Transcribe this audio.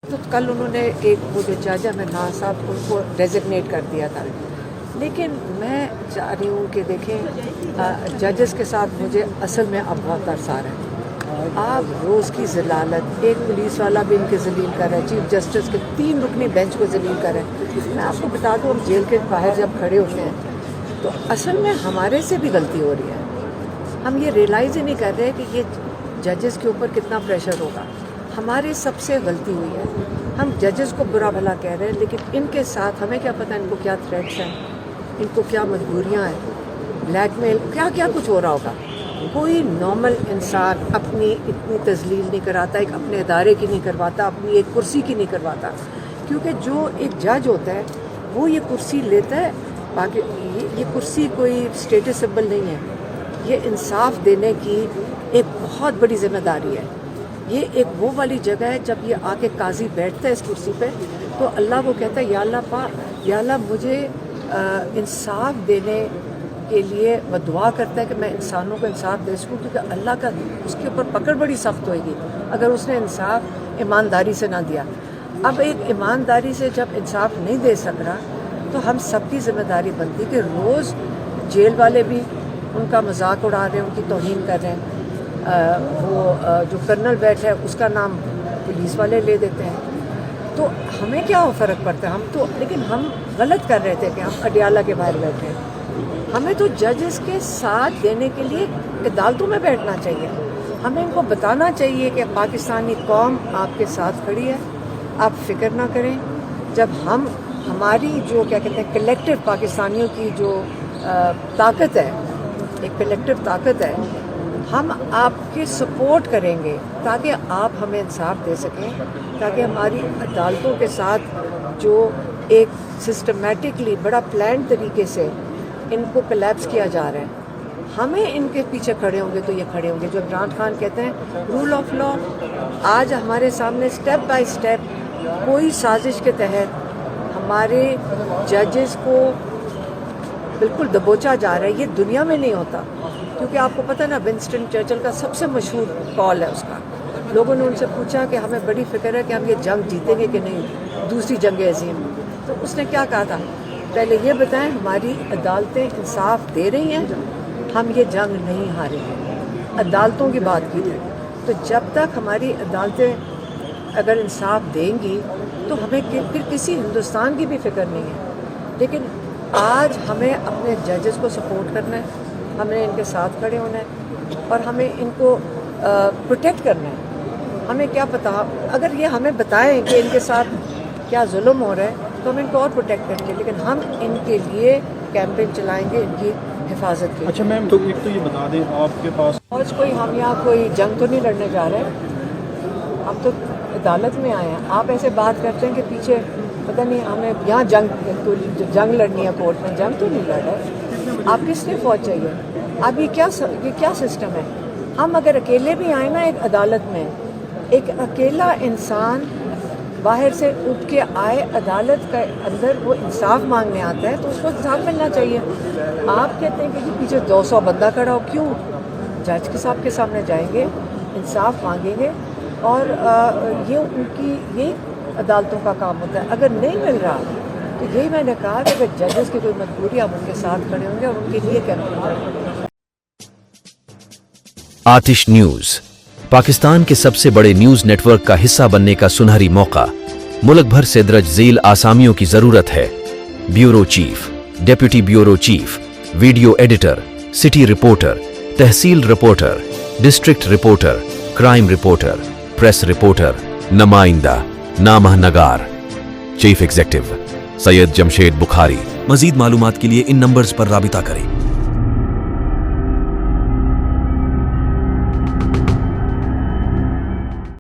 تو کل انہوں نے ایک وہ جو جج ہے منہاج صاحب ان کو ڈیزگنیٹ کر دیا تھا، لیکن میں چاہ رہی ہوں کہ دیکھیں ججز کے ساتھ مجھے اصل میں اب بہت ترس آ رہا ہے۔ آپ روز کی ذلالت، ایک پولیس والا بھی ان کے ذلیل کر رہا ہے، چیف جسٹس کے 3 رکنی بینچ کو ذلیل کر رہے ہیں۔ میں آپ کو بتا دوں ہم جیل کے باہر جب کھڑے ہوتے ہیں تو اصل میں ہمارے سے بھی غلطی ہو رہی ہے، ہم یہ ریئلائز ہی نہیں کر رہے کہ یہ ججز کے اوپر کتنا پریشر ہوگا۔ ہماری سب سے غلطی ہوئی ہے، ہم ججز کو برا بھلا کہہ رہے ہیں، لیکن ان کے ساتھ ہمیں کیا پتہ ان کو کیا تھریٹس ہیں، ان کو کیا مجبوریاں ہیں، بلیک میل، کیا کیا کچھ ہو رہا ہوگا۔ کوئی نارمل انسان اپنی اتنی تذلیل نہیں کراتا، ایک اپنے ادارے کی نہیں کرواتا، اپنی ایک کرسی کی نہیں کرواتا، کیونکہ جو ایک جج ہوتا ہے وہ یہ کرسی لیتا ہے، باقی یہ کرسی کوئی اسٹیٹس سمبل نہیں ہے، یہ انصاف دینے کی ایک بہت بڑی ذمہ داری ہے۔ یہ ایک وہ والی جگہ ہے جب یہ آ کے قاضی بیٹھتا ہے اس کرسی پہ تو اللہ کو کہتا ہے یا اللہ مجھے انصاف دینے کے لیے وہ دعا کرتا ہے کہ میں انسانوں کو انصاف دے سکوں، کیونکہ اللہ کا اس کے اوپر پکڑ بڑی سخت ہوئے گی اگر اس نے انصاف ایمانداری سے نہ دیا۔ اب ایک ایمانداری سے جب انصاف نہیں دے سک رہا تو ہم سب کی ذمہ داری بنتی کہ روز جیل والے بھی ان کا مذاق اڑا رہے ہیں، ان کی توہین کر رہے ہیں، وہ جو کرنل بیٹھا ہے اس کا نام پولیس والے لے دیتے ہیں، تو ہمیں کیا فرق پڑتا ہے؟ ہم تو لیکن ہم غلط کر رہے تھے کہ ہم اڈیالہ کے باہر بیٹھے ہیں۔ ہمیں تو ججز کے ساتھ دینے کے لیے عدالتوں میں بیٹھنا چاہیے، ہمیں ان کو بتانا چاہیے کہ پاکستانی قوم آپ کے ساتھ کھڑی ہے، آپ فکر نہ کریں۔ جب ہماری جو کیا کہتے ہیں کلیکٹیو پاکستانیوں کی جو طاقت ہے، ایک کلیکٹیو طاقت ہے، ہم آپ کے سپورٹ کریں گے تاکہ آپ ہمیں انصاف دے سکیں، تاکہ ہماری عدالتوں کے ساتھ جو ایک سسٹمیٹکلی بڑا پلان طریقے سے ان کو کلیپس کیا جا رہا ہے، ہمیں ان کے پیچھے کھڑے ہوں گے تو یہ کھڑے ہوں گے۔ جو عمران خان کہتے ہیں رول آف لا، آج ہمارے سامنے اسٹیپ بائی اسٹیپ کوئی سازش کے تحت ہمارے ججز کو بالکل دبوچا جا رہا ہے۔ یہ دنیا میں نہیں ہوتا، کیونکہ آپ کو پتہ نا ونسٹن چرچل کا سب سے مشہور کال ہے اس کا، لوگوں نے ان سے پوچھا کہ ہمیں بڑی فکر ہے کہ ہم یہ جنگ جیتیں گے کہ نہیں، دوسری جنگ عظیم، تو اس نے کیا کہا تھا؟ پہلے یہ بتائیں ہماری عدالتیں انصاف دے رہی ہیں، ہم یہ جنگ نہیں ہاریں گے۔ عدالتوں کی بات کی تھی، تو جب تک ہماری عدالتیں اگر انصاف دیں گی تو ہمیں پھر کسی ہندوستان کی بھی فکر نہیں ہے۔ لیکن آج ہمیں اپنے ججز کو سپورٹ کرنا ہے، ہمیں ان کے ساتھ کھڑے ہونا ہے اور ہمیں ان کو پروٹیکٹ کرنا ہے۔ ہمیں کیا پتہ، اگر یہ ہمیں بتائیں کہ ان کے ساتھ کیا ظلم ہو رہا ہے تو ہم ان کو اور پروٹیکٹ کریں گے، لیکن ہم ان کے لیے کیمپین چلائیں گے ان کی حفاظت کے۔ اچھا میم، تو ایک تو یہ بتا دیں آپ کے پاس اور کوئی ہم یہاں کوئی جنگ تو نہیں لڑنے جا رہے، ہم تو عدالت میں آئے ہیں۔ آپ ایسے بات کرتے ہیں کہ پیچھے پتہ نہیں ہمیں یہاں جنگ لڑنی ہے کورٹ میں، جنگ تو نہیں لڑ رہے۔ آپ کس لیے فوج چاہیے؟ اب یہ کیا سسٹم ہے؟ ہم اگر اکیلے بھی آئیں نا ایک عدالت میں، ایک اکیلا انسان باہر سے اٹھ کے آئے عدالت کے اندر، وہ انصاف مانگنے آتا ہے تو اس کو انصاف ملنا چاہیے۔ آپ کہتے ہیں کہ پیچھے 200 بندہ کھڑا ہو، کیوں؟ جج کے صاحب کے سامنے جائیں گے، انصاف مانگیں گے، اور یہ ان کی یہی عدالتوں کا کام ہوتا ہے۔ اگر نہیں مل رہا تو یہی میں نے کہا کہ اگر ججز کی کوئی مجبوری، ہم ان کے ساتھ کھڑے ہوں گے اور ان کے لیے کیمپین کریں گے۔ آتش نیوز پاکستان کے سب سے بڑے نیوز نیٹ ورک کا حصہ بننے کا سنہری موقع، ملک بھر سے درج ذیل آسامیوں کی ضرورت ہے۔ Bureau chief, deputy bureau chief, video editor, city reporter, تحصیل reporter, district reporter, crime reporter, press reporter, نمائندہ، نامہ نگار۔ Chief executive Syed Jamshed Bukhari. مزید معلومات کے لیے ان نمبرز پر رابطہ کریں۔